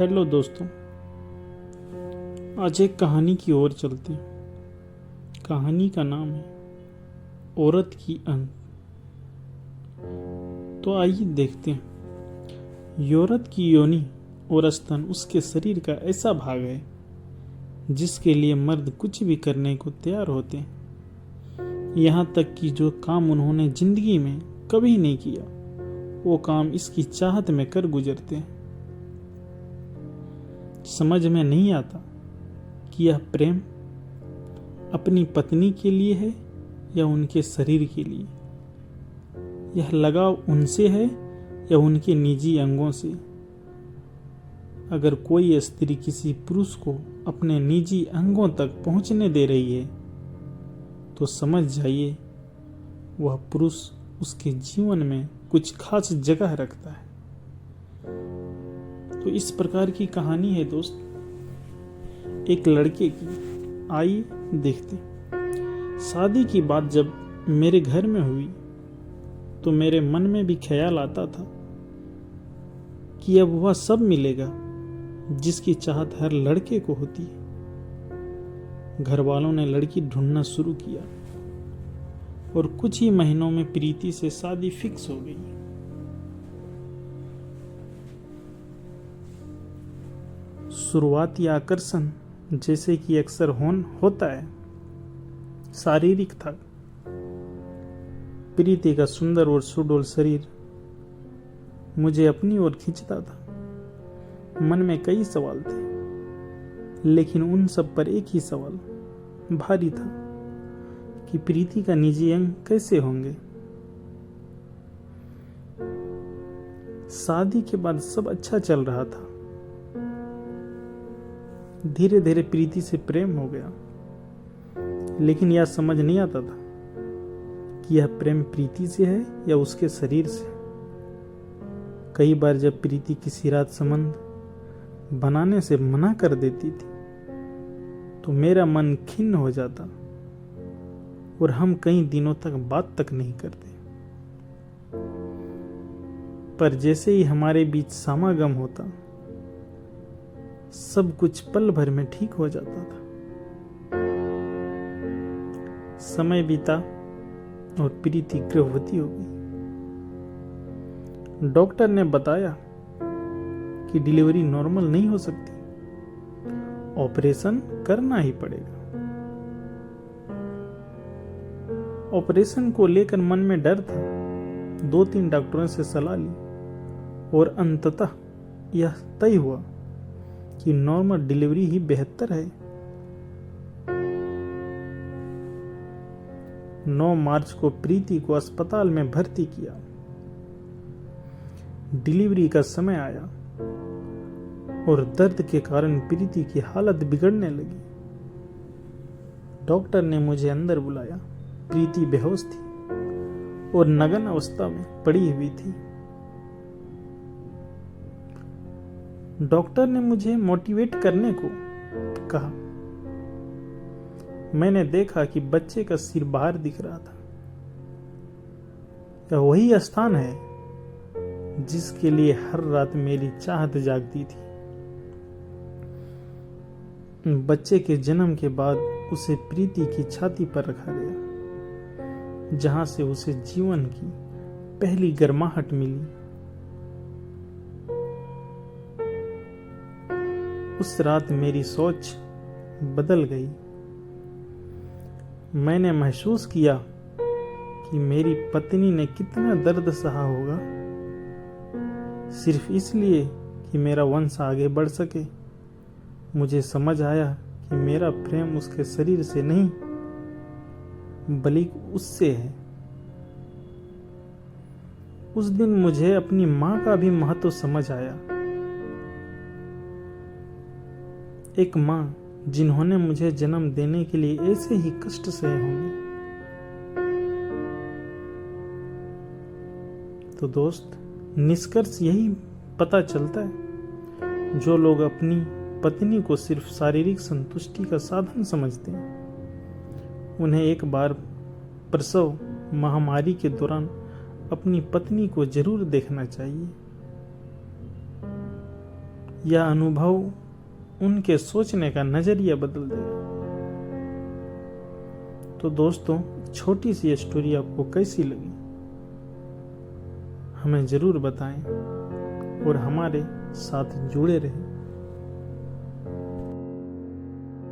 Hello दोस्तों, आज एक कहानी की ओर चलते हैं। कहानी का नाम है औरत की अंक। तो आइए देखते हैं। औरत की योनि और स्तन उसके शरीर का ऐसा भाग है जिसके लिए मर्द कुछ भी करने को तैयार होते हैं। यहाँ तक कि जो काम उन्होंने जिंदगी में कभी नहीं किया वो काम इसकी चाहत में कर गुजरते हैं। समझ में नहीं आता कि यह प्रेम अपनी पत्नी के लिए है या उनके शरीर के लिए। यह लगाव उनसे है या उनके निजी अंगों से। अगर कोई स्त्री किसी पुरुष को अपने निजी अंगों तक पहुंचने दे रही है तो समझ जाइए वह पुरुष उसके जीवन में कुछ खास जगह रखता है। तो इस प्रकार की कहानी है दोस्त, एक लड़के की। आइए देखते। शादी की बात जब मेरे घर में हुई तो मेरे मन में भी ख्याल आता था कि अब वह सब मिलेगा जिसकी चाहत हर लड़के को होती है। घर वालों ने लड़की ढूंढना शुरू किया और कुछ ही महीनों में प्रीति से शादी फिक्स हो गई। शुरुआती आकर्षण जैसे कि अक्सर होता है शारीरिक था। प्रीति का सुंदर और सुडौल शरीर मुझे अपनी ओर खींचता था। मन में कई सवाल थे, लेकिन उन सब पर एक ही सवाल भारी था कि प्रीति का निजी अंग कैसे होंगे। शादी के बाद सब अच्छा चल रहा था। धीरे धीरे प्रीति से प्रेम हो गया, लेकिन यह समझ नहीं आता था कि यह प्रेम प्रीति से है या उसके शरीर से। कई बार जब प्रीति किसी रात संबंध बनाने से मना कर देती थी तो मेरा मन खिन्न हो जाता और हम कई दिनों तक बात तक नहीं करते। पर जैसे ही हमारे बीच समागम होता सब कुछ पल भर में ठीक हो जाता था। समय बीता और प्रीति गर्भवती हो गई। डॉक्टर ने बताया कि डिलीवरी नॉर्मल नहीं हो सकती, ऑपरेशन करना ही पड़ेगा। ऑपरेशन को लेकर मन में डर था। 2-3 डॉक्टरों से सलाह ली और अंततः यह तय हुआ कि नॉर्मल डिलीवरी ही बेहतर है। 9 मार्च को प्रीति को अस्पताल में भर्ती किया। डिलीवरी का समय आया और दर्द के कारण प्रीति की हालत बिगड़ने लगी। डॉक्टर ने मुझे अंदर बुलाया। प्रीति बेहोश थी और नग्न अवस्था में पड़ी हुई थी। डॉक्टर ने मुझे मोटिवेट करने को कहा। मैंने देखा कि बच्चे का सिर बाहर दिख रहा था। यह वही स्थान है जिसके लिए हर रात मेरी चाहत जागती थी। बच्चे के जन्म के बाद उसे प्रीति की छाती पर रखा गया, जहां से उसे जीवन की पहली गर्माहट मिली। उस रात मेरी सोच बदल गई। मैंने महसूस किया कि मेरी पत्नी ने कितना दर्द सहा होगा सिर्फ इसलिए कि मेरा वंश आगे बढ़ सके। मुझे समझ आया कि मेरा प्रेम उसके शरीर से नहीं बल्कि उससे है। उस दिन मुझे अपनी मां का भी महत्व समझ आया। एक मां जिन्होंने मुझे जन्म देने के लिए ऐसे ही कष्ट सहे होंगे। तो दोस्त, निष्कर्ष यही पता चलता है, जो लोग अपनी पत्नी को सिर्फ शारीरिक संतुष्टि का साधन समझते हैं उन्हें एक बार प्रसव महामारी के दौरान अपनी पत्नी को जरूर देखना चाहिए। यह अनुभव उनके सोचने का नजरिया बदल देगा। तो दोस्तों, छोटी सी स्टोरी आपको कैसी लगी हमें जरूर बताएं और हमारे साथ जुड़े रहें।